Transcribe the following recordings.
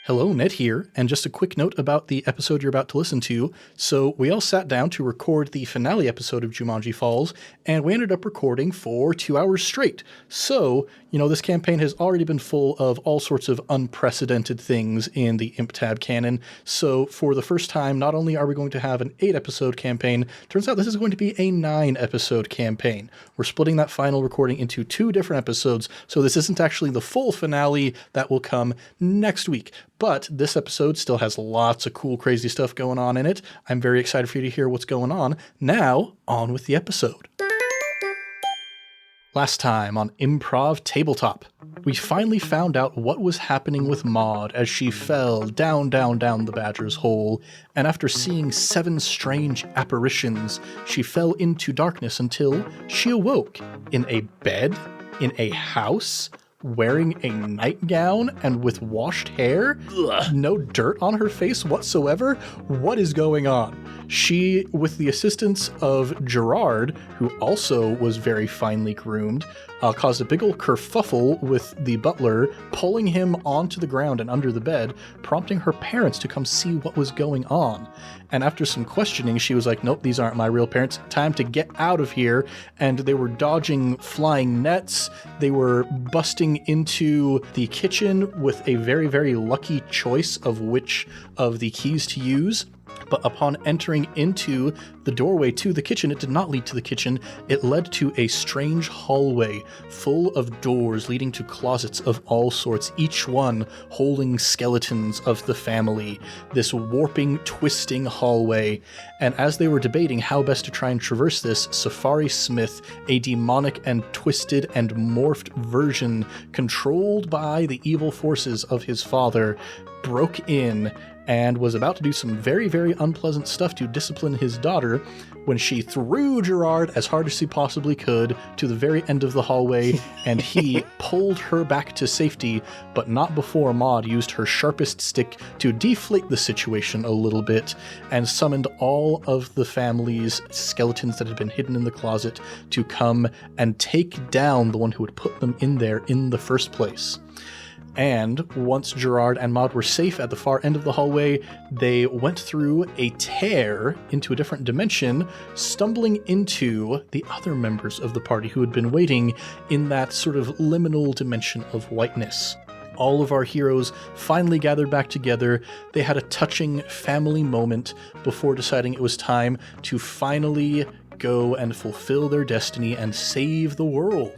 Hello, Ned here, and just a quick note about the episode you're about to listen to. So we all sat down to record the finale episode of Jumanji Falls, and we ended up recording for 2 hours straight. So, this campaign has already been full of all sorts of unprecedented things in the Imp Tab canon. So for the first time, not only are we going to have an 8-episode campaign, turns out this is going to be a 9-episode campaign. We're splitting that final recording into 2 different episodes, so this isn't actually the full finale that will come next week. But this episode still has lots of cool, crazy stuff going on in it. I'm very excited for you to hear what's going on. Now, on with the episode. Last time on Improv Tabletop, we finally found out what was happening with Maud as she fell down the badger's hole, and after seeing 7 strange apparitions, she fell into darkness until she awoke in a bed, in a house, wearing a nightgown and with washed hair, no dirt on her face whatsoever. What is going on? She, with the assistance of Gerard, who also was very finely groomed, caused a big ol' kerfuffle with the butler, pulling him onto the ground and under the bed, prompting her parents to come see what was going on. And after some questioning, she was like, nope, these aren't my real parents. Time to get out of here. And they were dodging flying nets. They were busting into the kitchen with a very, very lucky choice of which of the keys to use. But upon entering into the doorway to the kitchen, it did not lead to the kitchen. It led to a strange hallway full of doors leading to closets of all sorts, each one holding skeletons of the family. This warping, twisting hallway. And as they were debating how best to try and traverse this, Safari Smith, a demonic and twisted and morphed version controlled by the evil forces of his father, broke in and was about to do some very, very unpleasant stuff to discipline his daughter when she threw Gerard as hard as she possibly could to the very end of the hallway, and he pulled her back to safety, but not before Maud used her sharpest stick to deflate the situation a little bit and summoned all of the family's skeletons that had been hidden in the closet to come and take down the one who had put them in there in the first place. And once Gerard and Maud were safe at the far end of the hallway, they went through a tear into a different dimension, stumbling into the other members of the party who had been waiting in that sort of liminal dimension of whiteness. All of our heroes finally gathered back together. They had a touching family moment before deciding it was time to finally go and fulfill their destiny and save the world.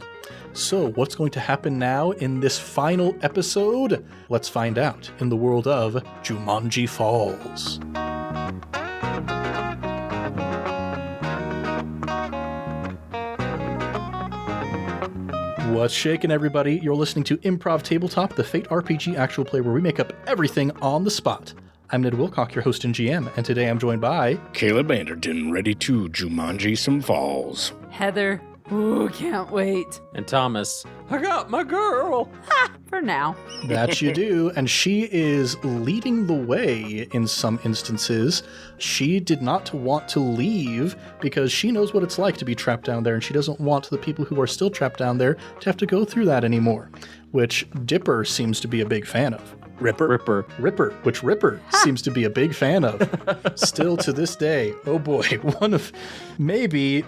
So, what's going to happen now in this final episode? Let's find out in the world of Jumanji Falls. What's shaking, everybody? You're listening to Improv Tabletop, the Fate RPG actual play where we make up everything on the spot. I'm Ned Wilcock, your host and GM, and today I'm joined by Caleb Anderton, ready to Jumanji some falls. Heather, ooh, can't wait. And Thomas, I got my girl. Ha, for now. That you do, and she is leading the way in some instances. She did not want to leave because she knows what it's like to be trapped down there, and she doesn't want the people who are still trapped down there to have to go through that anymore, which Dipper seems to be a big fan of. Ripper, which Ripper seems to be a big fan of. Still to this day. Oh boy, one of maybe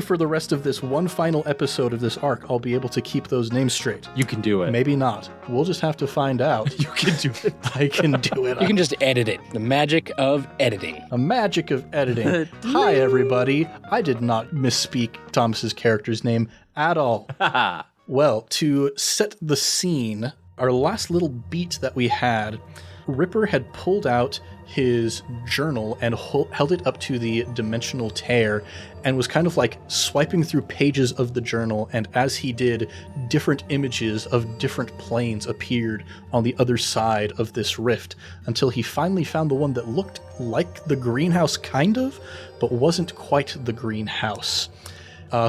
for the rest of this one final episode of this arc, I'll be able to keep those names straight. You can do it. Maybe not. We'll just have to find out. You can do it. I can do it. You can just edit it. The magic of editing. A magic of editing. Hi, everybody. I did not misspeak Thomas's character's name at all. Well, to set the scene, our last little beat that we had, Ripper had pulled out his journal and held it up to the dimensional tear and was kind of like swiping through pages of the journal, and as he did, different images of different planes appeared on the other side of this rift until he finally found the one that looked like the greenhouse kind of, but wasn't quite the greenhouse.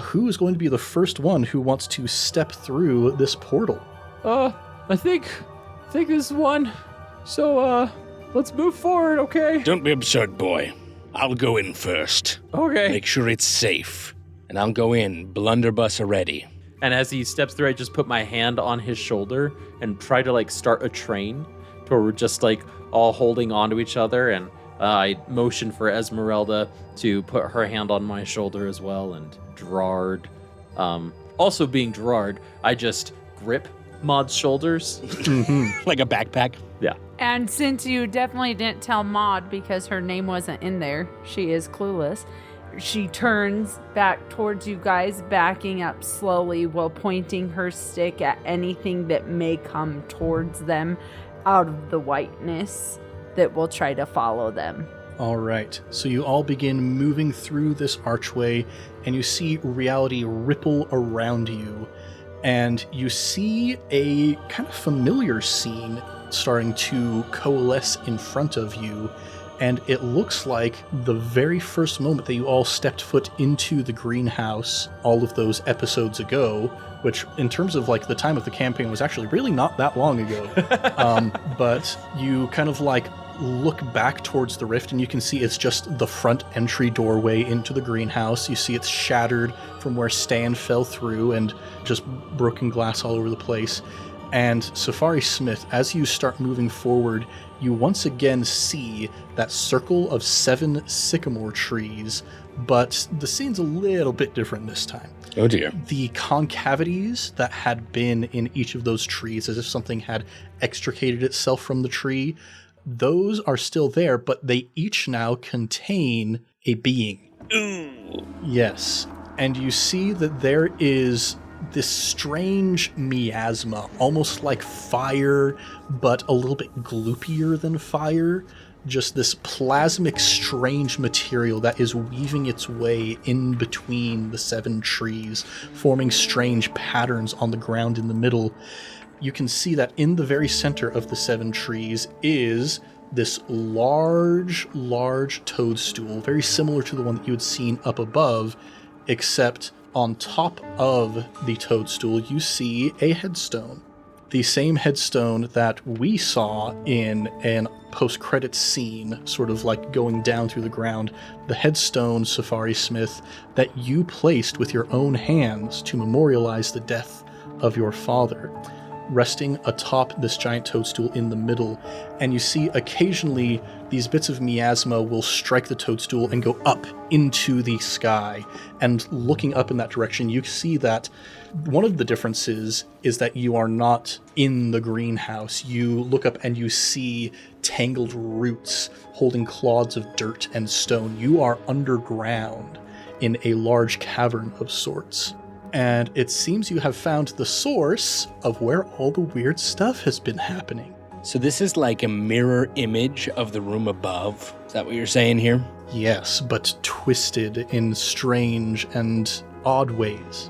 Who is going to be the first one who wants to step through this portal? I think this one. So, let's move forward, okay? Don't be absurd, boy. I'll go in first. Okay. Make sure it's safe. And I'll go in, blunderbuss ready. And as he steps through, I just put my hand on his shoulder and try to, start a train where we're just like all holding onto each other, and I motion for Esmeralda to put her hand on my shoulder as well, and Gerard, also being Gerard, I just grip Maud's shoulders. Like a backpack. Yeah. And since you definitely didn't tell Maud because her name wasn't in there, she is clueless. She turns back towards you guys, backing up slowly while pointing her stick at anything that may come towards them out of the whiteness that will try to follow them. All right, so you all begin moving through this archway, and you see reality ripple around you, and you see a kind of familiar scene starting to coalesce in front of you, and it looks like the very first moment that you all stepped foot into the greenhouse all of those episodes ago, which in terms of like the time of the campaign was actually really not that long ago. But you kind of like look back towards the rift, and you can see it's just the front entry doorway into the greenhouse. You see it's shattered from where Stan fell through, and just broken glass all over the place. And Safari Smith, as you start moving forward, you once again see that circle of 7 sycamore trees, but the scene's a little bit different this time. Oh dear. The concavities that had been in each of those trees, as if something had extricated itself from the tree, those are still there, but they each now contain a being. Ooh. Yes. And you see that there is this strange miasma, almost like fire, but a little bit gloopier than fire. Just this plasmic, strange material that is weaving its way in between the 7 trees, forming strange patterns on the ground in the middle. You can see that in the very center of the 7 trees is this large toadstool, very similar to the one that you had seen up above, except on top of the toadstool, you see a headstone. The same headstone that we saw in an post-credits scene, sort of like going down through the ground. The headstone, Safari Smith, that you placed with your own hands to memorialize the death of your father, resting atop this giant toadstool in the middle. And you see occasionally these bits of miasma will strike the toadstool and go up into the sky. And looking up in that direction, you see that one of the differences is that you are not in the greenhouse. You look up and you see tangled roots holding clods of dirt and stone. You are underground in a large cavern of sorts. And it seems you have found the source of where all the weird stuff has been happening. So this is like a mirror image of the room above. Is that what you're saying here? Yes, but twisted in strange and odd ways.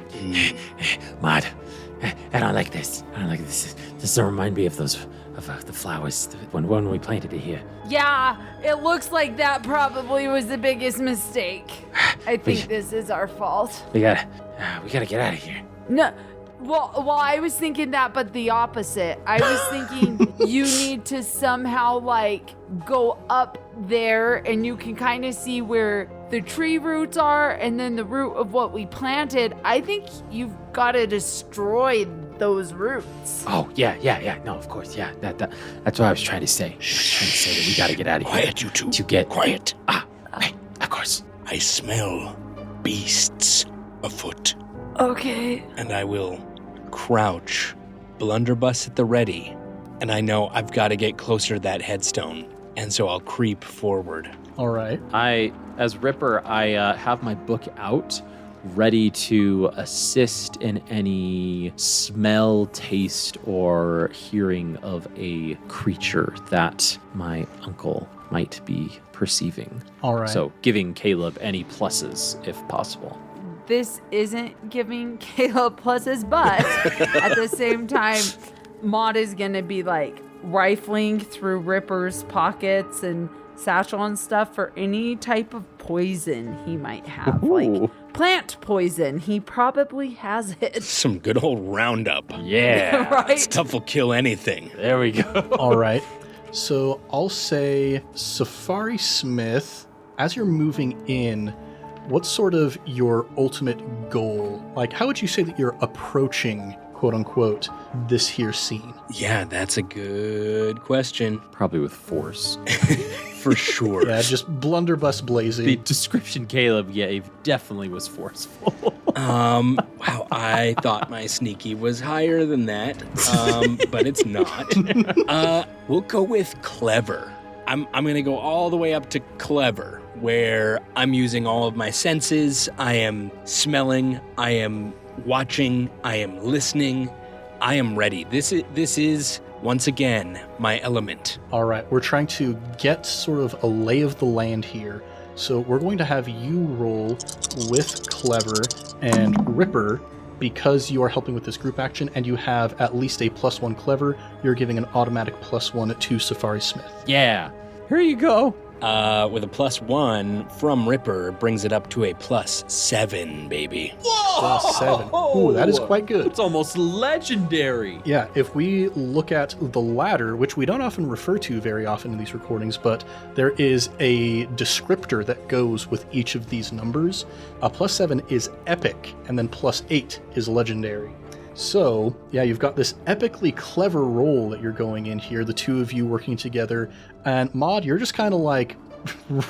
Maud, I don't like this. I don't like this. This doesn't remind me of those of the flowers when we planted it here. Yeah, it looks like that probably was the biggest mistake. I think this is our fault. We gotta get out of here. No, well, I was thinking that, but the opposite. I was thinking you need to somehow like go up there, and you can kind of see where the tree roots are, and then the root of what we planted. I think you've got to destroy those roots. Oh yeah. No, of course, yeah. That's what I was trying to say. I was trying to say that we gotta get out of here. Quiet, you two. To get quiet. Hey, of course. I smell beasts afoot. Okay. And I will crouch, blunderbuss at the ready, and I know I've got to get closer to that headstone, and so I'll creep forward. All right. As Ripper, I have my book out, ready to assist in any smell, taste, or hearing of a creature that my uncle might be perceiving. All right. So giving Caleb any pluses if possible. This isn't giving Caleb pluses, but at the same time, Maud is going to be like rifling through Ripper's pockets and satchel and stuff for any type of poison he might have. Ooh. Like plant poison. He probably has it. Some good old Roundup. Yeah. Right? Stuff will kill anything. There we go. All right. So I'll say, Safari Smith, as you're moving in, what's sort of your ultimate goal? Like, how would you say that you're approaching quote unquote, this here scene? Yeah, that's a good question. Probably with force. For sure. Yeah, just blunderbuss blazing. The description Caleb gave definitely was forceful. Wow, I thought my sneaky was higher than that, but it's not. We'll go with clever. I'm going to go all the way up to clever, where I'm using all of my senses. I am smelling, I am watching, I am listening, I am ready. This is once again my element. All right, we're trying to get sort of a lay of the land here. So we're going to have you roll with Clever and Ripper. Because you are helping with this group action and you have at least a +1 Clever, you're giving an automatic +1 to Safari Smith. Yeah. Here you go. With a +1 from Ripper brings it up to a +7, baby. +7. Ooh, that is quite good. It's almost legendary. Yeah, if we look at the ladder, which we don't often refer to very often in these recordings, but there is a descriptor that goes with each of these numbers. A +7 is epic, and then +8 is legendary. So, yeah, you've got this epically clever role that you're going in here, the two of you working together, and Maud, you're just kind of like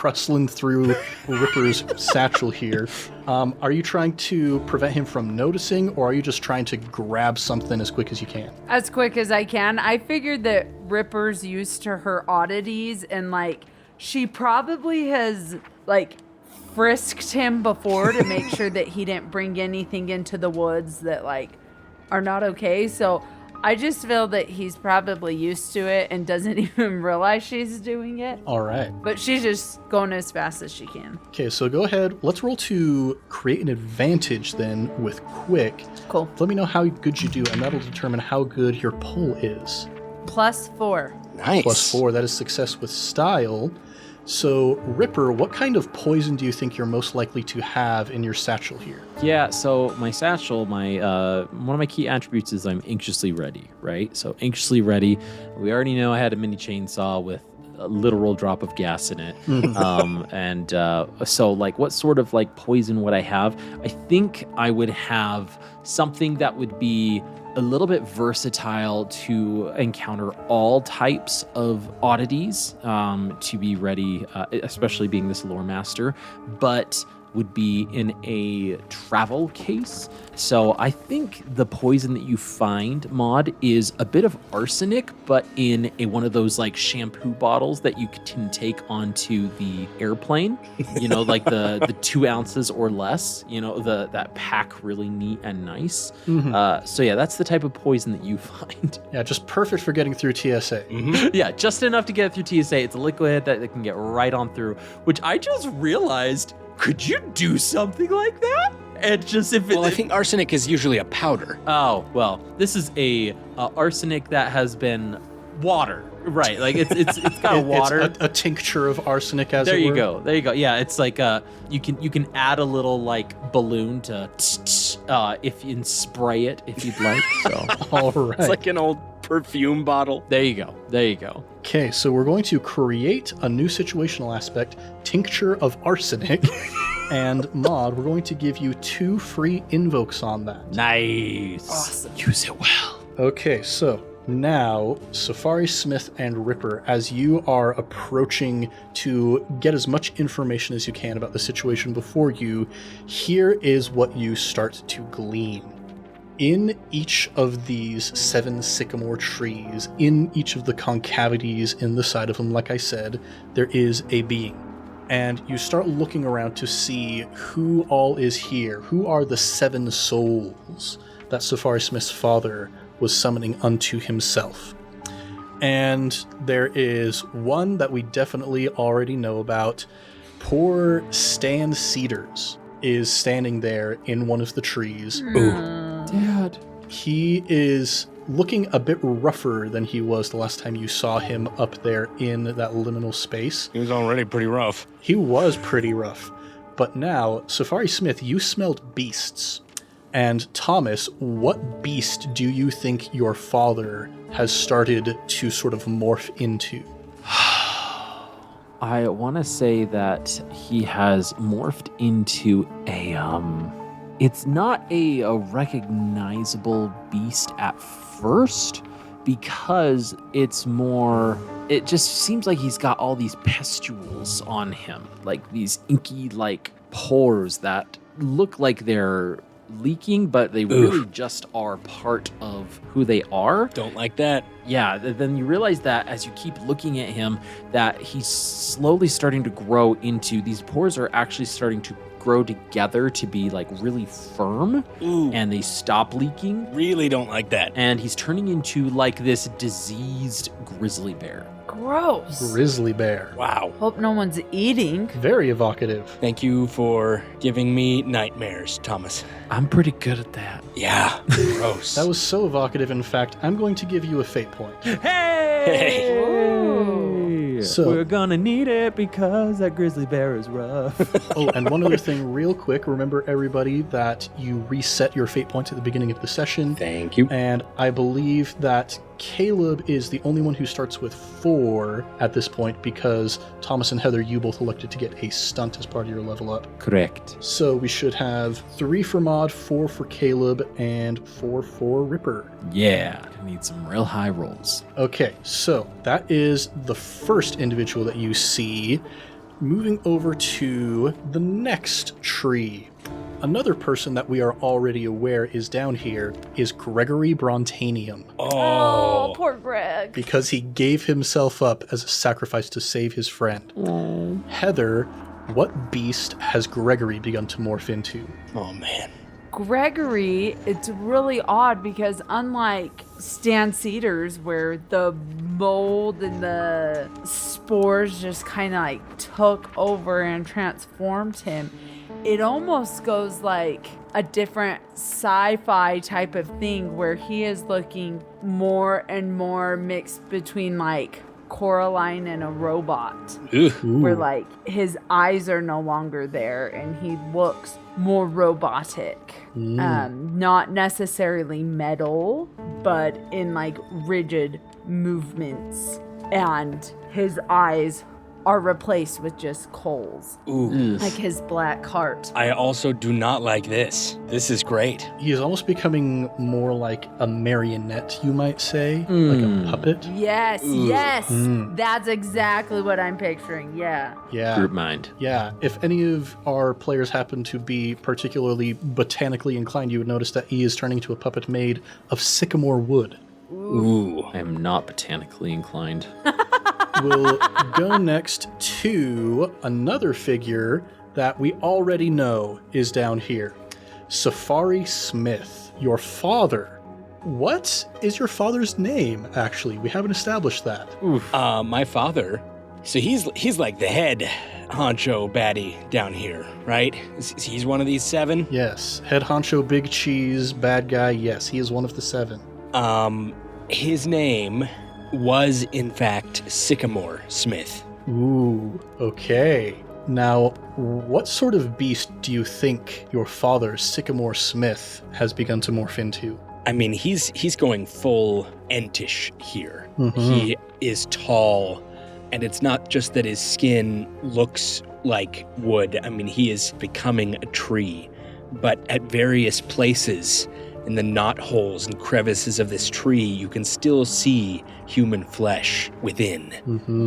rustling through Ripper's satchel here. Are you trying to prevent him from noticing, or are you just trying to grab something as quick as you can? As quick as I can. I figured that Ripper's used to her oddities, and like she probably has like frisked him before to make sure that he didn't bring anything into the woods that like are not okay. So I just feel that he's probably used to it and doesn't even realize she's doing it. All right. But she's just going as fast as she can. Okay, so go ahead. Let's roll to create an advantage then with quick. Cool. Let me know how good you do, and that'll determine how good your pull is. +4. Nice. +4, that is success with style. So, Ripper, what kind of poison do you think you're most likely to have in your satchel here? Yeah, so my satchel, one of my key attributes is I'm anxiously ready, right? So anxiously ready. We already know I had a mini chainsaw with a literal drop of gas in it. So like what sort of like poison would I have? I think I would have something that would be a little bit versatile to encounter all types of oddities, to be ready, especially being this lore master, but would be in a travel case. So I think the poison that you find, Maud, is a bit of arsenic, but in one of those like shampoo bottles that you can take onto the airplane, you know, like the 2 ounces or less, you know, that pack really neat and nice. So yeah, that's the type of poison that you find. Yeah, just perfect for getting through TSA. Yeah, just enough to get through TSA. It's a liquid that can get right on through, which I just realized, could you do something like that? And just I think arsenic is usually a powder. Oh, well, this is a arsenic that has been water, right? Like it's got water. It's a tincture of arsenic, as there it you were. go. There you go. Yeah, it's like you can add a little like balloon to if you spray it if you'd like. So All right. It's like an old perfume bottle. there you go. There you go. Okay, so we're going to create a new situational aspect, tincture of arsenic. And Maud, we're going to give you 2 free invokes on that. Nice. Awesome. Use it well. Okay, so now, Safari Smith and Ripper, as you are approaching to get as much information as you can about the situation before you, here is what you start to glean. In each of these 7 sycamore trees, in each of the concavities in the side of them, like I said, there is a being. And you start looking around to see who all is here. Who are the 7 souls that Safari Smith's father was summoning unto himself? And there is one that we definitely already know about. Poor Stan Cedars is standing there in one of the trees. Dad. He is looking a bit rougher than he was the last time you saw him up there in that liminal space. He was already pretty rough. He was pretty rough. But now, Safari Smith, you smelled beasts. And Thomas, what beast do you think your father has started to sort of morph into? I want to say that he has morphed into It's not a recognizable beast at first because it just seems like he's got all these pustules on him, like these inky like pores that look like they're leaking, but they really just are part of who they are. Don't like that. Yeah, then you realize that as you keep looking at him, that he's slowly starting to grow into, these pores are actually starting to grow together to be like really firm. Ooh. And they stop leaking. Really don't like that. And he's turning into like this diseased grizzly bear. Gross. Grizzly bear. Wow. Hope no one's eating. Very evocative. Thank you for giving me nightmares, Thomas. I'm pretty good at that. Yeah. Gross. That was so evocative, in fact, I'm going to give you a fate point. Hey! Ooh. So- we're gonna need it because that grizzly bear is rough. Oh, and one other thing real quick. Remember, everybody, that you reset your fate points at the beginning of the session. Thank you. And I believe that Caleb is the only one who starts with 4 at this point because Thomas and Heather, you both elected to get a stunt as part of your level up. Correct. So we should have 3 for Maud, 4 for Caleb, and 4 for Ripper. Yeah, gonna need some real high rolls. Okay, so that is the first individual that you see. Moving over to the next tree. Another person that we are already aware is down here is Gregory Brontanium, Oh, poor Greg. because he gave himself up as a sacrifice to save his friend. Heather, what beast has Gregory begun to morph into? Oh, man. Gregory, it's really odd because unlike Stan Cedars, where the mold and the spores just kind of like took over and transformed him, it almost goes like a different sci-fi type of thing where he is looking more and more mixed between like Coraline and a robot. Ooh. Where like his eyes are no longer there and he looks more robotic. Not necessarily metal, but in like rigid movements. And his eyes are replaced with just coals, Ooh. like his black heart. I also do not like this. This is great. He is almost becoming more like a marionette, you might say, like a puppet. Yes, Ooh. yes. That's exactly what I'm picturing. Yeah. Yeah. Group mind. Yeah, if any of our players happen to be particularly botanically inclined, you would notice that he is turning to a puppet made of sycamore wood. Ooh. I am not botanically inclined. We'll go next to another figure that we already know is down here. Safari Smith, your father. What is your father's name, actually? We haven't established that. My father, so he's like the head honcho baddie down here, right? He's one of these 7? Yes, head honcho, big cheese, bad guy. Yes, he is one of the 7. His name was, in fact, Sycamore Smith. Ooh, okay. Now, what sort of beast do you think your father, Sycamore Smith, has begun to morph into? I mean, he's going full Entish here. He is tall, and it's not just that his skin looks like wood. I mean, he is becoming a tree. But at various places in the knot holes and crevices of this tree, you can still see human flesh within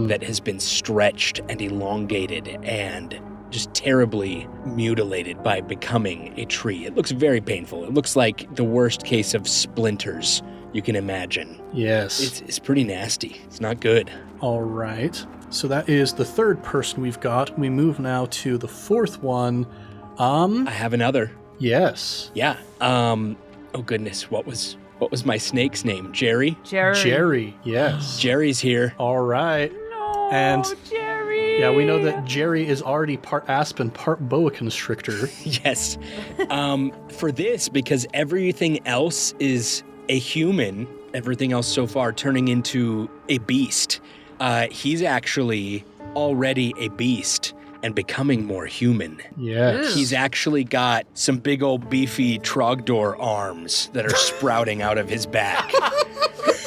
that has been stretched and elongated and just terribly mutilated by becoming a tree. It looks very painful. It looks like the worst case of splinters you can imagine. Yes. It's pretty nasty. It's not good. All right. So that is the third person we've got. We move now to the fourth one. I have another. Yes. Yeah. Oh goodness, what was my snake's name? Jerry? Jerry, yes. Jerry's here. All right. No, And- Jerry. Yeah, we know that Jerry is already part aspen, part boa constrictor. Yes. For this, because everything else is a human, everything else so far turning into a beast, he's actually already a beast and becoming more human. Yes. He's actually got some big old beefy Trogdor arms that are sprouting out of his back.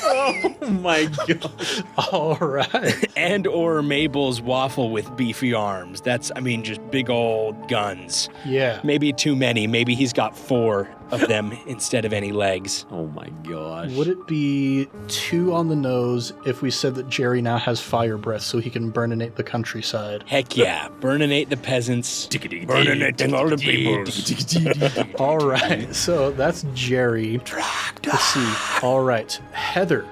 Oh my god. All right. And or Mabel's waffle with beefy arms. That's, I mean, just big old guns. Yeah. Maybe too many. Maybe he's got 4 of them instead of any legs. Oh my gosh. Would it be 2 on the nose if we said that Jerry now has fire breath so he can burninate the countryside? Heck yeah. Burninate the peasants. Burninating all the peoples. All right. So that's Jerry. Let's see. All right. Heather.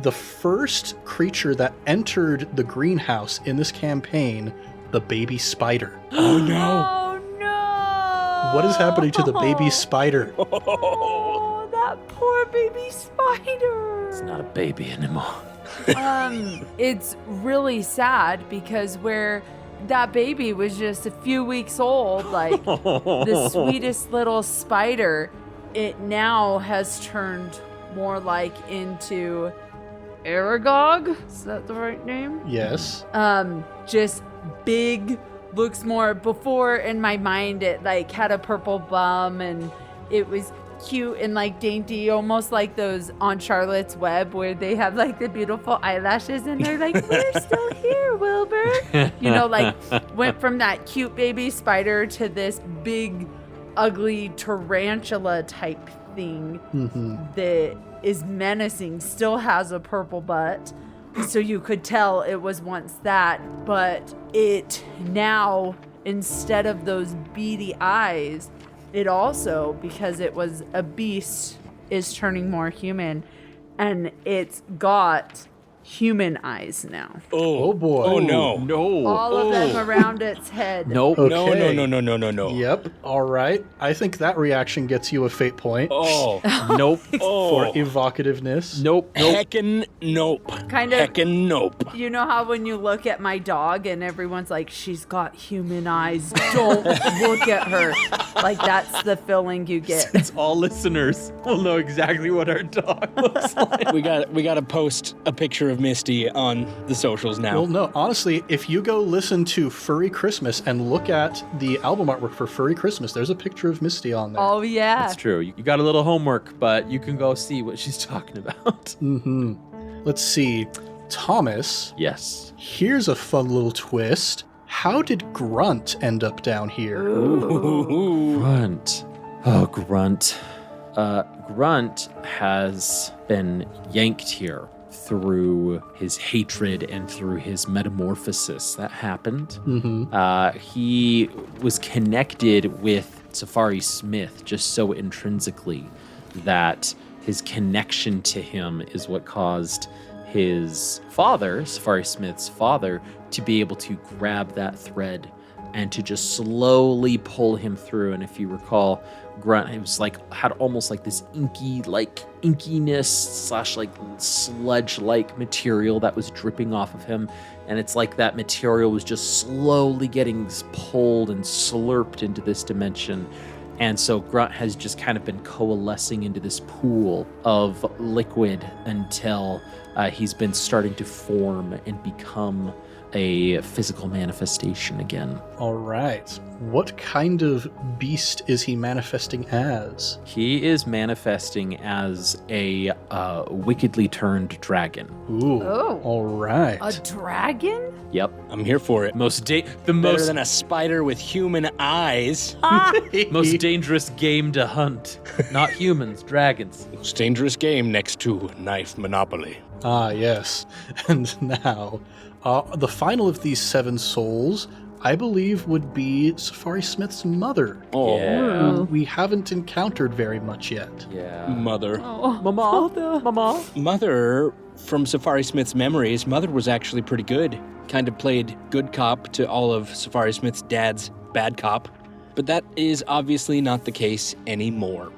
The first creature that entered the greenhouse in this campaign, the baby spider. Oh no. Oh no! What is happening to the baby spider? Oh, that poor baby spider. It's not a baby anymore. It's really sad because where that baby was just a few weeks old, like the sweetest little spider, it now has turned more like into Aragog. Is that the right name? Yes. Just big, looks more, before in my mind it like had a purple bum and it was cute and like dainty, almost like those on Charlotte's Web where they have like the beautiful eyelashes and they're like, we're still here, Wilbur. You know, like went from that cute baby spider to this big, ugly tarantula type thing that is menacing, still has a purple butt. So you could tell it was once that, but it now, instead of those beady eyes, it also, because it was a beast, is turning more human, and it's got human eyes now. Oh boy. Oh no. No. All of them around its head. Nope. Okay. No. Yep. All right. I think that reaction gets you a fate point Oh. Nope. for Oh. evocativeness. Nope. Heckin' nope. Kind of. Heckin' nope. You know how when you look at my dog and everyone's like, she's got human eyes, don't look at her. Like, that's the feeling you get. Since all listeners will know exactly what our dog looks like. We got to post a picture of Misty on the socials now. Well, no, honestly, if you go listen to Furry Christmas and look at the album artwork for Furry Christmas, there's a picture of Misty on there. Oh, yeah. That's true. You got a little homework, but you can go see what she's talking about. Let's see. Thomas, Yes. here's a fun little twist. How did Grunt end up down here? Grunt. Oh, Grunt. Grunt has been yanked here through his hatred and through his metamorphosis. That happened. He was connected with Safari Smith just so intrinsically that his connection to him is what caused his father, Safari Smith's father, to be able to grab that thread and to just slowly pull him through. And if you recall, Grunt, it was like, had almost like this inkiness slash like sludge-like material that was dripping off of him. And it's like that material was just slowly getting pulled and slurped into this dimension. And so Grunt has just kind of been coalescing into this pool of liquid until he's been starting to form and become a physical manifestation again. All right. What kind of beast is he manifesting as? He is manifesting as a wickedly turned dragon. Ooh. Oh. All right. A dragon? Yep. I'm here for it. The Better most than a spider with human eyes. most dangerous game to hunt. Not humans, dragons. Most dangerous game next to Knife Monopoly. Ah, yes. And now, the final of these 7 souls, I believe, would be Safari Smith's mother. Oh, Yeah. Who we haven't encountered very much yet. Yeah. Mother. Oh. Mama. Mother, from Safari Smith's memories, Mother was actually pretty good. Kind of played good cop to all of Safari Smith's dad's bad cop. But that is obviously not the case anymore.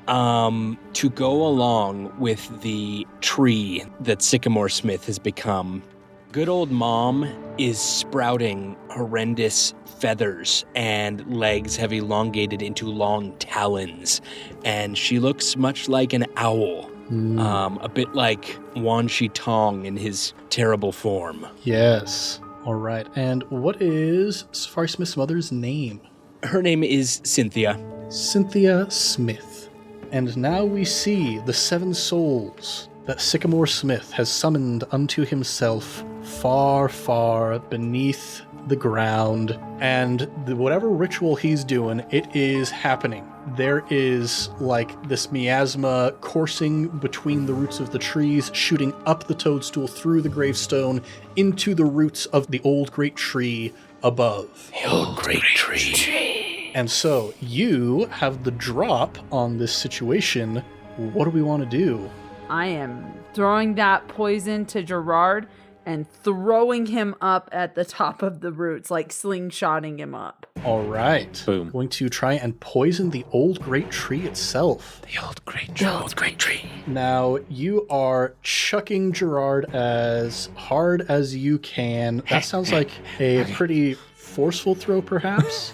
To go along with the tree that Sycamore Smith has become, good old mom is sprouting horrendous feathers and legs have elongated into long talons. And she looks much like an owl. A bit like Wan Shi Tong in his terrible form. Yes. All right. And what is Safari Smith's mother's name? Her name is Cynthia. Cynthia Smith. And now we see the 7 souls that Sycamore Smith has summoned unto himself far, far beneath the ground, and whatever ritual he's doing, it is happening. There is like this miasma coursing between the roots of the trees, shooting up the toadstool through the gravestone into the roots of the old great tree above. The old great tree. And so you have the drop on this situation. What do we want to do? I am throwing that poison to Gerard and throwing him up at the top of the roots, like slingshotting him up. All right. Boom. Going to try and poison the old great tree itself. The old great tree. Now, you are chucking Gerard as hard as you can. That sounds like a pretty forceful throw, perhaps?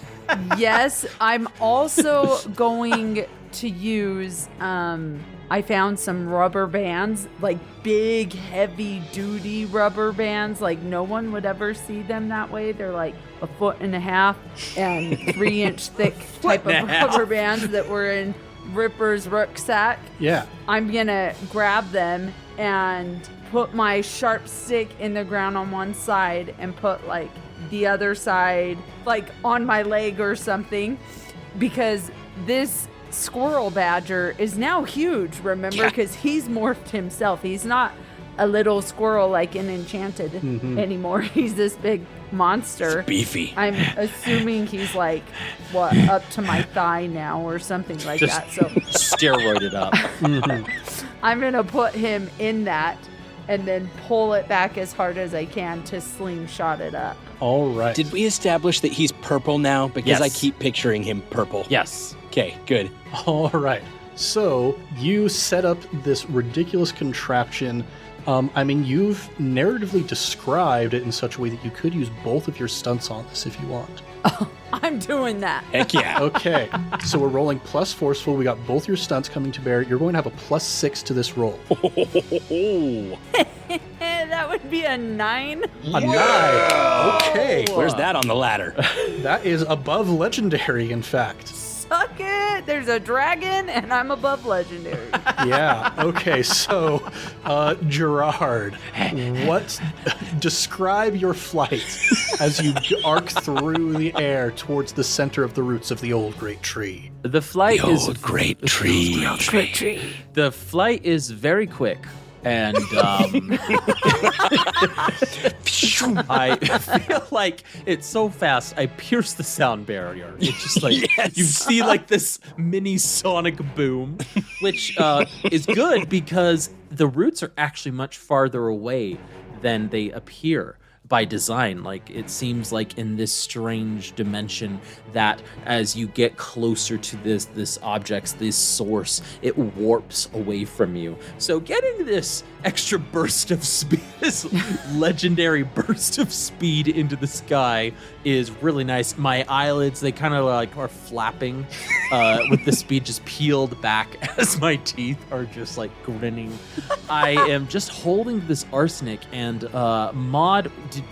Yes, I'm also going to use, I found some rubber bands, like big, heavy-duty rubber bands. Like, no one would ever see them that way. They're like 1.5 foot and 3-inch thick type of rubber bands that were in Ripper's rucksack. Yeah. I'm gonna grab them and put my sharp stick in the ground on one side and put like the other side like on my leg or something, because this squirrel badger is now huge, remember? Because he's morphed himself. He's not a little squirrel like in Enchanted anymore. He's this big monster. It's beefy. I'm assuming he's like, what, up to my thigh now or something like Just that. So steroided up. I'm going to put him in that and then pull it back as hard as I can to slingshot it up. All right. Did we establish that he's purple now? Because I Yes. keep picturing him purple. Yes. Okay, good. All right. So you set up this ridiculous contraption. I mean, you've narratively described it in such a way that you could use both of your stunts on this if you want. I'm doing that. Heck yeah. Okay, so we're rolling plus forceful. We got both your stunts coming to bear. You're going to have a +6 to this roll. That would be a 9. A 9. Okay. Where's that on the ladder? That is above legendary, in fact. Suck it. There's a dragon and I'm above legendary. Yeah. Okay. So, Gerard, describe your flight as you arc through the air towards the center of the roots of the old great tree. The flight is great tree. the flight is very quick, and I feel like it's so fast. I pierce the sound barrier. It's just like you see like this mini sonic boom, which is good because the roots are actually much farther away than they appear by design. Like, it seems like in this strange dimension that as you get closer to this object, this source, it warps away from you. So getting this extra burst of speed, this legendary burst of speed into the sky is really nice. My eyelids, they kind of like are flapping with the speed just peeled back as my teeth are just like grinning. I am just holding this arsenic, and Maud,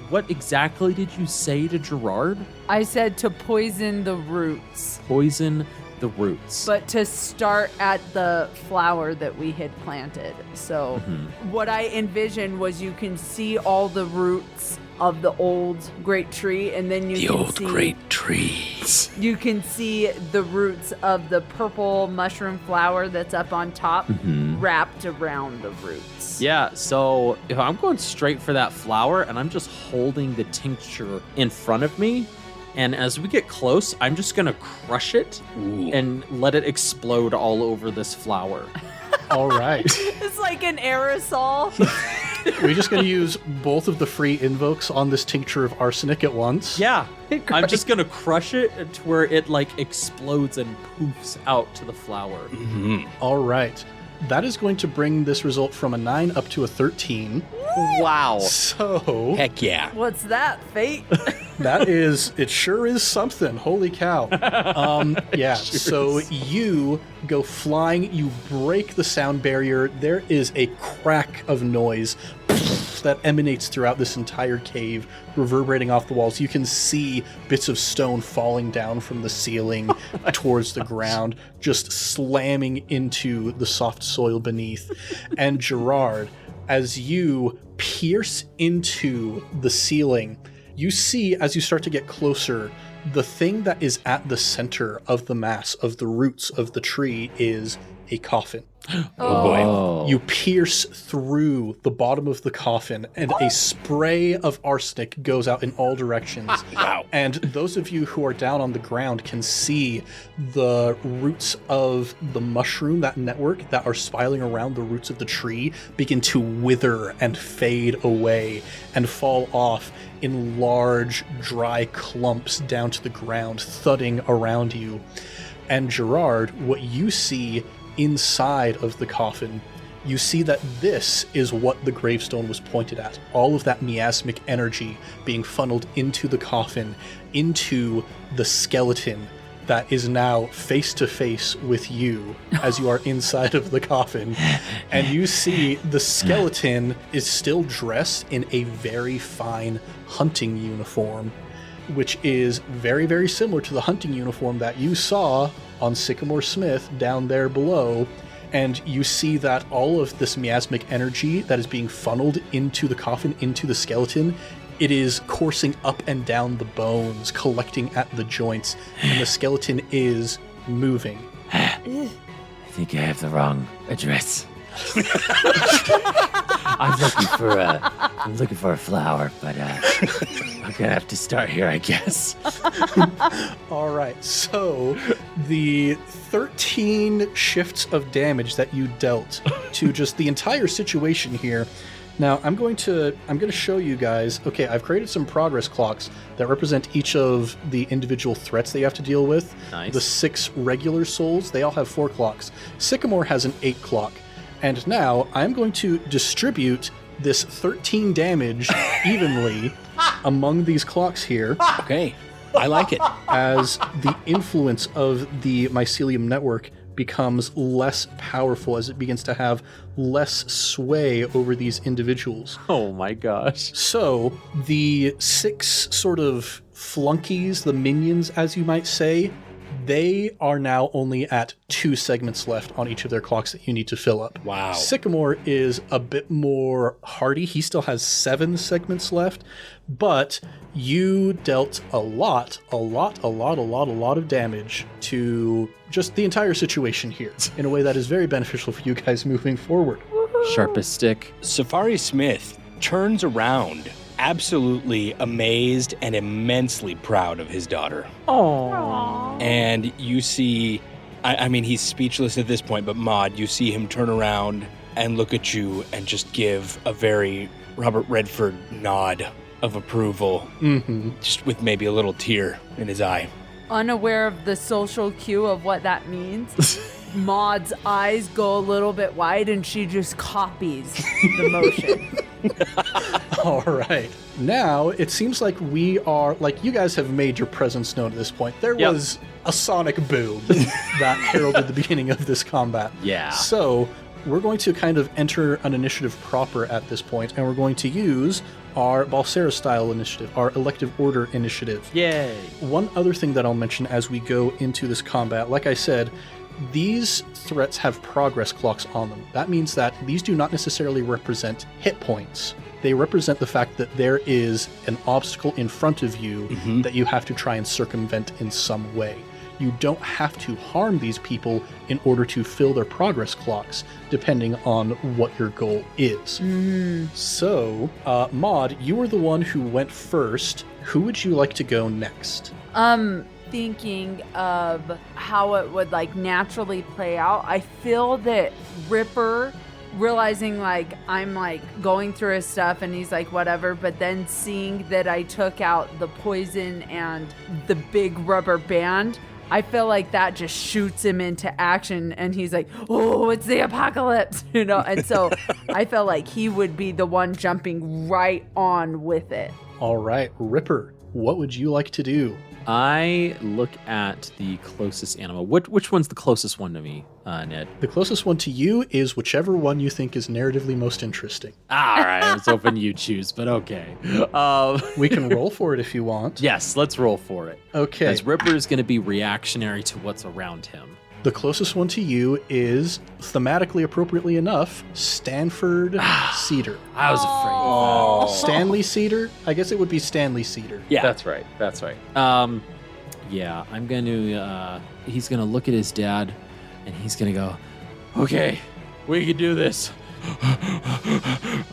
what exactly did you say to Gerard? I said to poison the roots, Poison the roots. but to start at the flower that we had planted. So what I envisioned was you can see all the roots of the old great tree, and then you can see trees. you can see the roots of the purple mushroom flower that's up on top wrapped around the roots. Yeah, so if I'm going straight for that flower and I'm just holding the tincture in front of me, and as we get close, I'm just gonna crush it and let it explode all over this flower. All right. It's like an aerosol. We're just going to use both of the free invokes on this tincture of arsenic at once. Yeah, I'm just gonna crush it to where it like explodes and poofs out to the flower. All right. That is going to bring this result from a 9 up to a 13. Wow. So Heck yeah. What's that, fate? that is, it sure is something. Holy cow. Yeah, so you go flying, you break the sound barrier. There is a crack of noise. pitch that emanates throughout this entire cave, reverberating off the walls. You can see bits of stone falling down from the ceiling towards the ground, just slamming into the soft soil beneath. And Gerard, as you pierce into the ceiling, you see, as you start to get closer, the thing that is at the center of the mass of the roots of the tree is a coffin. Oh boy. You pierce through the bottom of the coffin, and a spray of arsenic goes out in all directions. Wow. And those of you who are down on the ground can see the roots of the mushroom, that network that are spiraling around the roots of the tree, begin to wither and fade away and fall off in large, dry clumps down to the ground, thudding around you. And Gerard, what you see inside of the coffin, you see that this is what the gravestone was pointed at. All of that miasmic energy being funneled into the coffin, into the skeleton that is now face to face with you as you are inside of the coffin. And you see the skeleton is still dressed in a very fine hunting uniform, which is very, very similar to the hunting uniform that you saw on Sycamore Smith down there below. And you see that all of this miasmic energy that is being funneled into the coffin, into the skeleton, it is coursing up and down the bones, collecting at the joints, and the skeleton is moving. I think I have the wrong address. I'm looking for a flower, but I'm gonna have to start here, I guess. All right, so the 13 shifts of damage that you dealt to just the entire situation here. Now I'm going to show you guys. Okay, I've created some progress clocks that represent each of the individual threats that you have to deal with. Nice. The 6 regular souls, they all have 4 clocks. Sycamore has an 8 clock. And now I'm going to distribute this 13 damage evenly among these clocks here. Okay. I like it. As the influence of the mycelium network becomes less powerful, as it begins to have less sway over these individuals. Oh my gosh. So the 6 sort of flunkies, the minions, as you might say, they are now only at 2 segments left on each of their clocks that you need to fill up. Wow. Sycamore is a bit more hardy. He still has 7 segments left, but you dealt a lot of damage to just the entire situation here in a way that is very beneficial for you guys moving forward. Sharpest stick. Safari Smith turns around, absolutely amazed and immensely proud of his daughter. Aww. And you see, I mean, he's speechless at this point, but Maud, you see him turn around and look at you and just give a very Robert Redford nod of approval, just with maybe a little tear in his eye. Unaware of the social cue of what that means, Maud's eyes go a little bit wide and she just copies the motion. All right. Now, it seems like we are, like, you guys have made your presence known at this point. There was a sonic boom that heralded the beginning of this combat. Yeah. So, we're going to kind of enter an initiative proper at this point, and we're going to use our Balsera style initiative, our elective order initiative. Yay. One other thing that I'll mention as we go into this combat, like I said, these threats have progress clocks on them. That means that these do not necessarily represent hit points. They represent the fact that there is an obstacle in front of you that you have to try and circumvent in some way. You don't have to harm these people in order to fill their progress clocks, depending on what your goal is. So, Maud, you were the one who went first. Who would you like to go next? Thinking of how it would like naturally play out, I feel that Ripper realizing like I'm like going through his stuff and he's like whatever, but then seeing that I took out the poison and the big rubber band, I feel like that just shoots him into action and he's like, oh, it's the apocalypse, you know? And so I feel like he would be the one jumping right on with it. All right, Ripper, what would you like to do? I look at the closest animal. Which one's the closest one to me, Ned? The closest one to you is whichever one you think is narratively most interesting. All right, I was hoping you choose, but okay. We can roll for it if you want. Yes, let's roll for it. Okay. Because Ripper is going to be reactionary to what's around him. The closest one to you is, thematically appropriately enough, Stanford Cedar. I was afraid. Stanley Cedar? I guess it would be Stanley Cedar. Yeah. That's right. Yeah, I'm going to, he's going to look at his dad and he's going to go, okay, we can do this.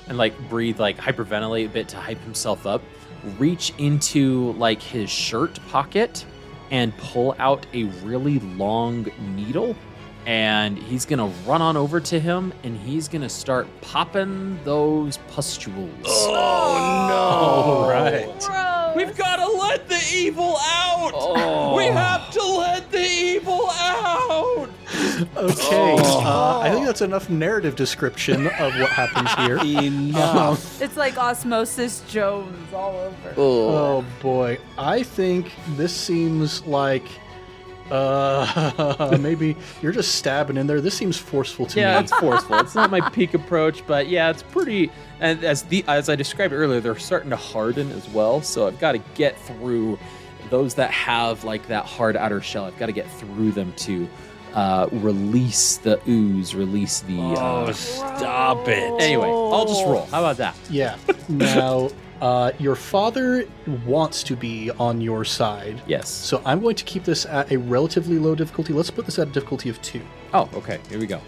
And like breathe, like hyperventilate a bit to hype himself up, reach into like his shirt pocket and pull out a really long needle. And he's going to run on over to him and he's going to start popping those pustules. Oh, no. All right. Gross. We've got to let the evil out. Oh. We have to let the evil out. Okay. I think that's enough narrative description of what happens here. Enough. It's like Osmosis Jones all over. Oh boy. I think this seems like maybe you're just stabbing in there. This seems forceful to Yeah, me. it's forceful. It's not my peak approach, but yeah, it's pretty. And as I described earlier, they're starting to harden as well. So I've got to get through those that have like that hard outer shell. I've got to get through them to release the ooze, release the. Oh, stop it. Anyway, I'll just roll. How about that? Yeah. Now, your father wants to be on your side. Yes. So I'm going to keep this at a relatively low difficulty. Let's put this at a difficulty of 2. Oh, okay. Here we go.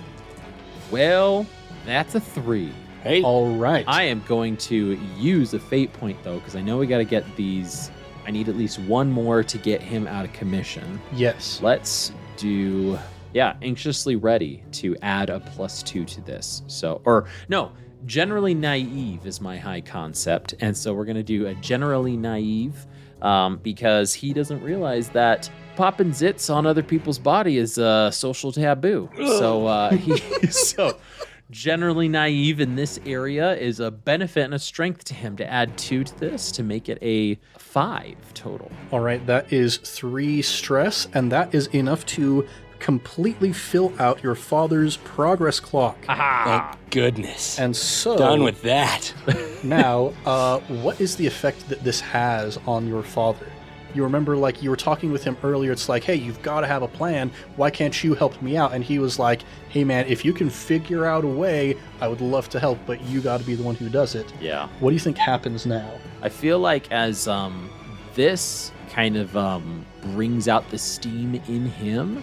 Well, that's a 3. Hey. All right. I am going to use a fate point though, because I know we got to get these. I need at least one more to get him out of commission. Yes. Let's do, anxiously ready to add a +2 to this. So, or no, generally naive is my high concept. And so we're going to do a generally naive because he doesn't realize that popping zits on other people's body is a social taboo. So generally naive in this area is a benefit and a strength to him to add 2 to this to make it a 5 total. All right. That is 3 stress, and that is enough to completely fill out your father's progress clock. Thank goodness. And so Done with that. now, what is the effect that this has on your father? You remember, like, you were talking with him earlier. It's like, hey, you've got to have a plan. Why can't you help me out? And he was like, hey, man, if you can figure out a way, I would love to help, but you got to be the one who does it. Yeah. What do you think happens now? I feel like as this kind of brings out the steam in him,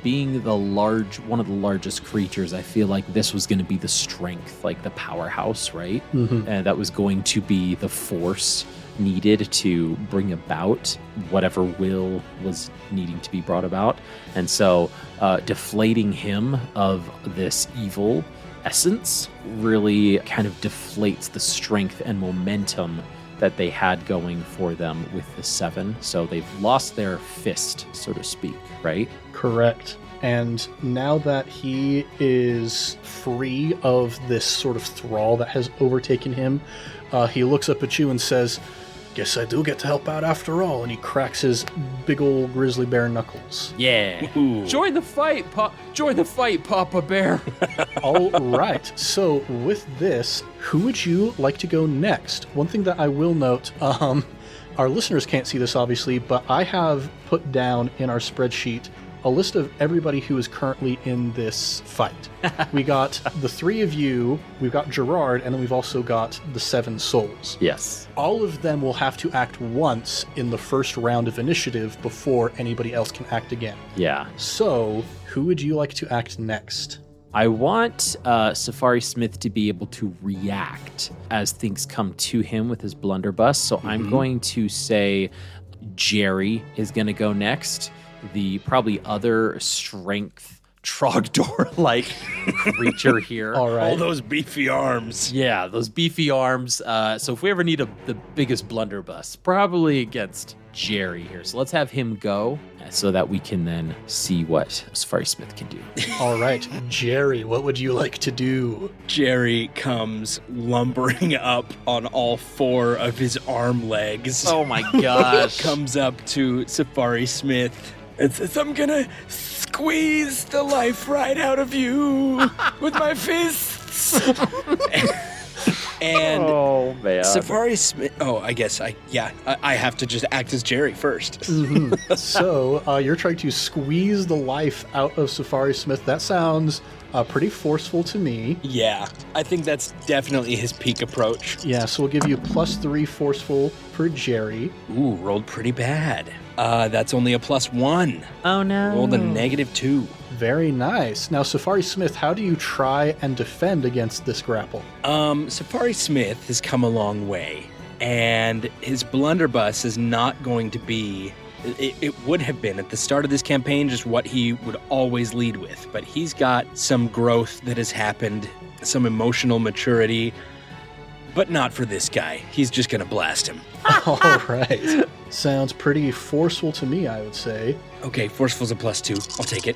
being one of the largest creatures, I feel like this was going to be the strength, like the powerhouse, right? Mm-hmm. And that was going to be the force needed to bring about whatever will was needing to be brought about. And so deflating him of this evil essence really kind of deflates the strength and momentum that they had going for them with the 7. So they've lost their fist, so to speak, right? Correct. And now that he is free of this sort of thrall that has overtaken him, he looks up at you and says, guess I do get to help out after all. And he cracks his big old grizzly bear knuckles. Yeah. Ooh. Join the fight, Papa Bear. All right. So with this, who would you like to go next? One thing that I will note, our listeners can't see this obviously, but I have put down in our spreadsheet a list of everybody who is currently in this fight. We got the 3 of you, we've got Gerard, and then we've also got the 7 souls. Yes. All of them will have to act once in the first round of initiative before anybody else can act again. Yeah. So, who would you like to act next? I want Safari Smith to be able to react as things come to him with his blunderbuss. So I'm going to say Jerry is going to go next. The probably other strength Trogdor-like creature here. All right. All those beefy arms. Yeah, those beefy arms. So if we ever need the biggest blunderbuss, probably against Jerry here. So let's have him go so that we can then see what Safari Smith can do. All right. Jerry, what would you like to do? Jerry comes lumbering up on all 4 of his arm legs. Oh my gosh. Comes up to Safari Smith and says, I'm gonna squeeze the life right out of you with my fists. And oh man. Safari Smith. Oh, I guess I have to just act as Jerry first. Mm-hmm. So you're trying to squeeze the life out of Safari Smith. That sounds pretty forceful to me. Yeah, I think that's definitely his peak approach. Yeah, so we'll give you +3 forceful for Jerry. Ooh, rolled pretty bad. That's only a +1. Oh no. Rolled a -2. Very nice. Now, Safari Smith, how do you try and defend against this grapple? Safari Smith has come a long way, and his blunderbuss is not going to be. It would have been at the start of this campaign just what he would always lead with, but he's got some growth that has happened, some emotional maturity, but not for this guy. He's just gonna blast him. All right. Sounds pretty forceful to me, I would say. Okay, forceful's a +2. I'll take it.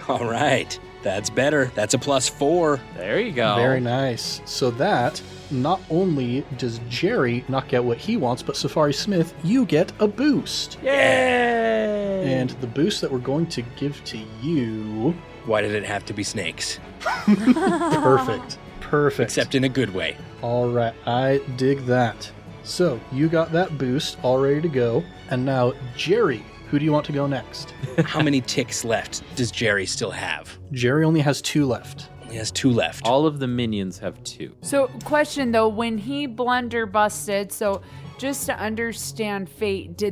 All right, that's better. That's a +4. There you go. Very nice. So that, not only does Jerry not get what he wants, but Safari Smith, you get a boost. Yay! And the boost that we're going to give to you... Why did it have to be snakes? Perfect. Perfect. Except in a good way. All right, I dig that. So, you got that boost all ready to go. And now, Jerry, who do you want to go next? How many ticks left does Jerry still have? Jerry only has 2 left. Only has 2 left. All of the minions have 2. So, question though, when he blunderbusted, so just to understand fate,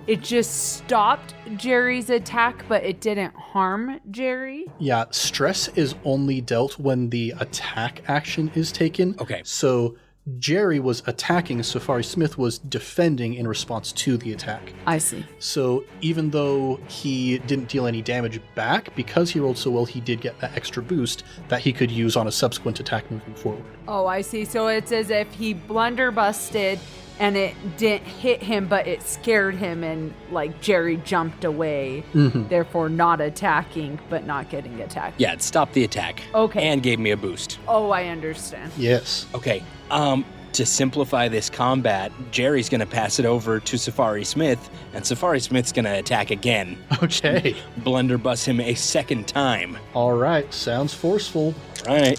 it just stopped Jerry's attack, but it didn't harm Jerry? Yeah, stress is only dealt when the attack action is taken. Okay. So Jerry was attacking, Safari Smith was defending in response to the attack. I see. So even though he didn't deal any damage back, because he rolled so well, he did get that extra boost that he could use on a subsequent attack moving forward. Oh, I see. So it's as if he blunderbusted and it didn't hit him, but it scared him, and like Jerry jumped away, therefore not attacking, but not getting attacked. Yeah, it stopped the attack. Okay. And gave me a boost. Oh, I understand. Yes. Okay. To simplify this combat, Jerry's gonna pass it over to Safari Smith, and Safari Smith's gonna attack again. Okay. Blunderbuss him a second time. All right. Sounds forceful. All right.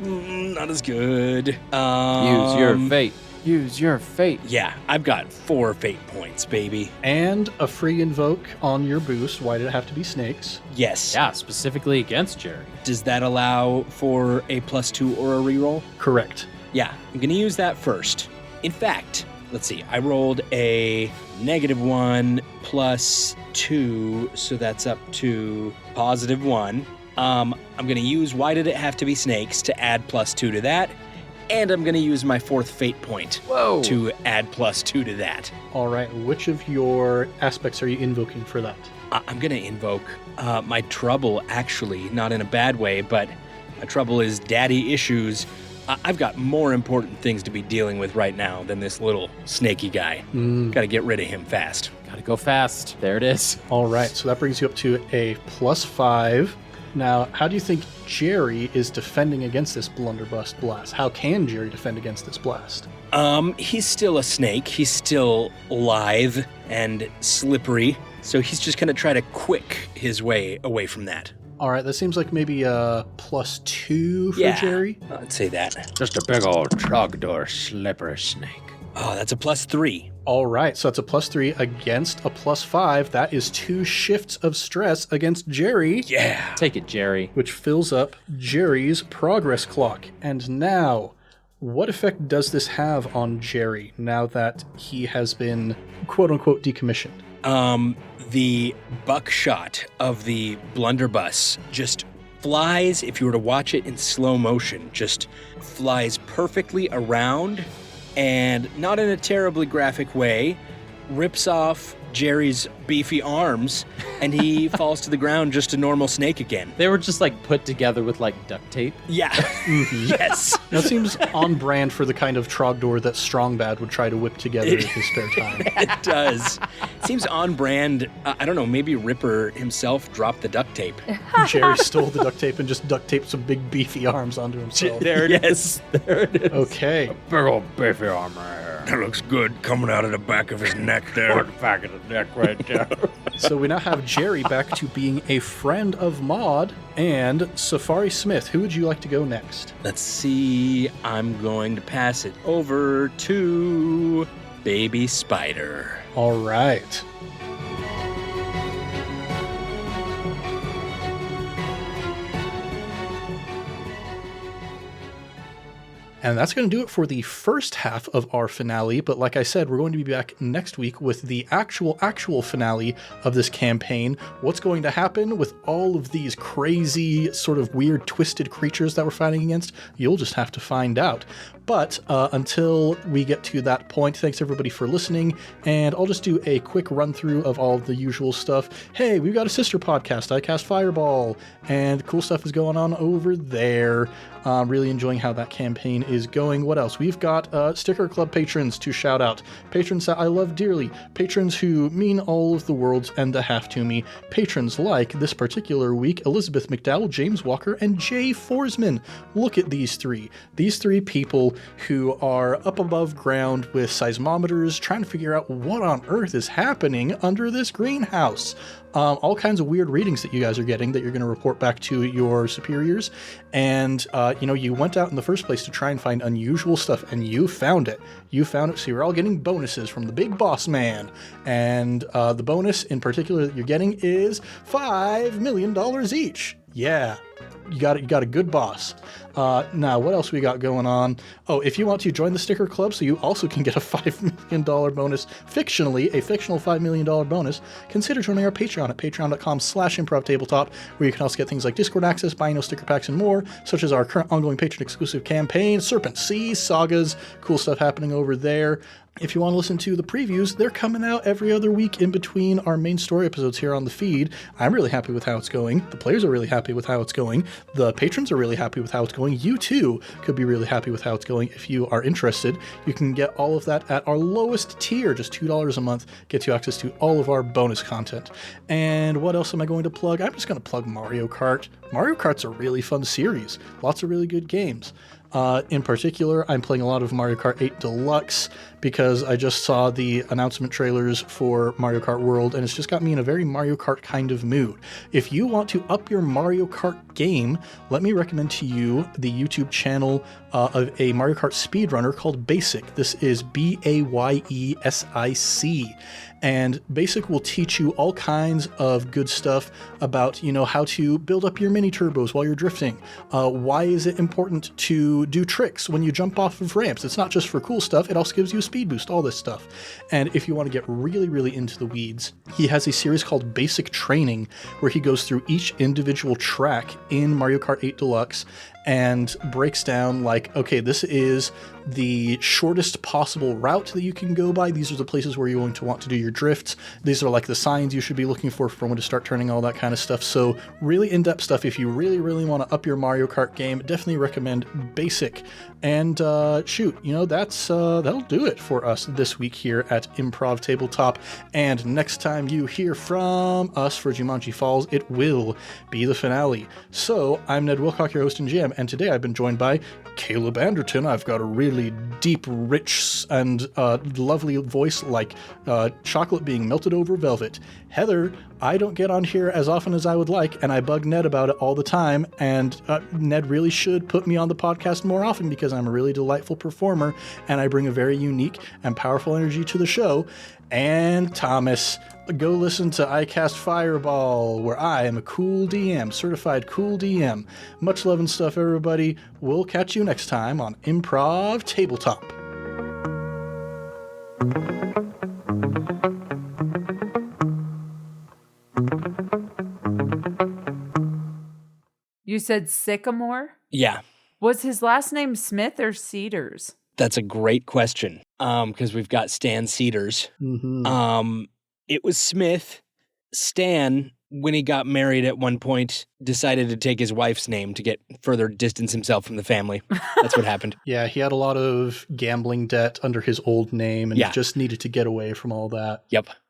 Not as good. Use your fate. Use your fate. Yeah, I've got 4 fate points, baby. And a free invoke on your boost. Why did it have to be snakes? Yes. Yeah, specifically against Jerry. Does that allow for a +2 or a reroll? Correct. Yeah, I'm going to use that first. In fact, let's see. I rolled a -1 +2, so that's up to +1. I'm going to use Why Did It Have to Be Snakes to add +2 to that. And I'm going to use my 4th fate point to add +2 to that. All right. Which of your aspects are you invoking for that? I'm going to invoke my trouble, actually, not in a bad way, but my trouble is daddy issues. I've got more important things to be dealing with right now than this little snaky guy. Got to get rid of him fast. Gotta go fast. There it is. All right. So that brings you up to a +5. Now, how do you think Jerry is defending against this blunderbuss blast? How can Jerry defend against this blast? He's still a snake. He's still lithe and slippery. So he's just going to try to quick his way away from that. All right, that seems like maybe a +2 for Jerry. I'd say that. Just a big old Trogdor slipper snake. Oh, that's a +3. All right, so that's a +3 against a +5. That is 2 shifts of stress against Jerry. Yeah. Take it, Jerry. Which fills up Jerry's progress clock. And now, what effect does this have on Jerry now that he has been quote-unquote decommissioned? The buckshot of the blunderbuss just flies, if you were to watch it in slow motion, just flies perfectly around and, not in a terribly graphic way, rips off Jerry's beefy arms and he falls to the ground just a normal snake again. They were just like put together with like duct tape. Yeah. Yes. That seems on brand for the kind of Trogdor that Strongbad would try to whip together in his spare time. It does. Seems on brand. I don't know, maybe Ripper himself dropped the duct tape. Jerry stole the duct tape and just duct taped some big beefy arms onto himself. There it is. There it is. Okay. Big old beefy armor here. That looks good coming out of the back of his neck there. The back of the neck right there. So we now have Jerry back to being a friend of Maud and Safari Smith. Who would you like to go next? Let's see. I'm going to pass it over to Baby Spider. All right. And that's going to do it for the first half of our finale. But like I said, we're going to be back next week with the actual finale of this campaign. What's going to happen with all of these crazy, sort of weird, twisted creatures that we're fighting against? You'll just have to find out. But until we get to that point, thanks everybody for listening. And I'll just do a quick run through of all the usual stuff. Hey, we've got a sister podcast, I Cast Fireball, and cool stuff is going on over there. Really enjoying how that campaign is going. What else? We've got Sticker Club patrons to shout out. Patrons that I love dearly. Patrons who mean all of the world and a half to me. Patrons like, this particular week, Elizabeth McDowell, James Walker, and Jay Forsman. Look at these three. These three people who are up above ground with seismometers trying to figure out what on earth is happening under this greenhouse. All kinds of weird readings that you guys are getting that you're going to report back to your superiors. And, you went out in the first place to try and find unusual stuff, and you found it. So you're all getting bonuses from the big boss man. And the bonus in particular that you're getting is $5 million each. Yeah. You got a good boss. Now, what else we got going on? Oh, if you want to join the Sticker Club, so you also can get a $5 million bonus, fictionally, a fictional $5 million bonus, consider joining our Patreon at patreon.com/Improv Tabletop, where you can also get things like Discord access, buy no sticker packs, and more, such as our current ongoing patron-exclusive campaign, Serpent Sea, Sagas, cool stuff happening over there. If you want to listen to the previews, they're coming out every other week in between our main story episodes here on the feed. I'm really happy with how it's going. The players are really happy with how it's going. The patrons are really happy with how it's going. You too could be really happy with how it's going if you are interested. You can get all of that at our lowest tier, just $2 a month, gets you access to all of our bonus content. And what else am I going to plug? I'm just going to plug Mario Kart. Mario Kart's a really fun series. Lots of really good games. In particular, I'm playing a lot of Mario Kart 8 Deluxe because I just saw the announcement trailers for Mario Kart World, and it's just got me in a very Mario Kart kind of mood. If you want to up your Mario Kart game, let me recommend to you the YouTube channel of a Mario Kart speedrunner called Basic. This is BAYESIC. And Basic will teach you all kinds of good stuff about, how to build up your mini turbos while you're drifting. Why is it important to do tricks when you jump off of ramps? It's not just for cool stuff, it also gives you a speed boost, all this stuff. And if you want to get really, really into the weeds, he has a series called Basic Training, where he goes through each individual track in Mario Kart 8 Deluxe and breaks down like, okay, this is the shortest possible route that you can go by. These are the places where you're going to want to do your drifts. These are like the signs you should be looking for when to start turning, all that kind of stuff. So really in-depth stuff. If you really, really want to up your Mario Kart game, definitely recommend Basic. And that'll do it for us this week here at Improv Tabletop. And next time you hear from us for Jumanji Falls, it will be the finale. So I'm Ned Wilcock, your host and GM, and today I've been joined by Caleb Anderton. I've got a really deep, rich, and lovely voice like chocolate being melted over velvet. Heather, I don't get on here as often as I would like, and I bug Ned about it all the time, and Ned really should put me on the podcast more often because I'm a really delightful performer, and I bring a very unique and powerful energy to the show. And Thomas, go listen to I Cast Fireball, where I am a cool DM, certified cool DM. Much love and stuff, everybody. We'll catch you next time on Improv Tabletop. You said Sycamore? Yeah. Was his last name Smith or Cedars? That's a great question. Because we've got Stan Cedars. Mm-hmm. It was Smith. Stan, when he got married at one point, decided to take his wife's name to get further distance himself from the family. That's what happened. Yeah, he had a lot of gambling debt under his old name and Yeah. just needed to get away from all that. Yep.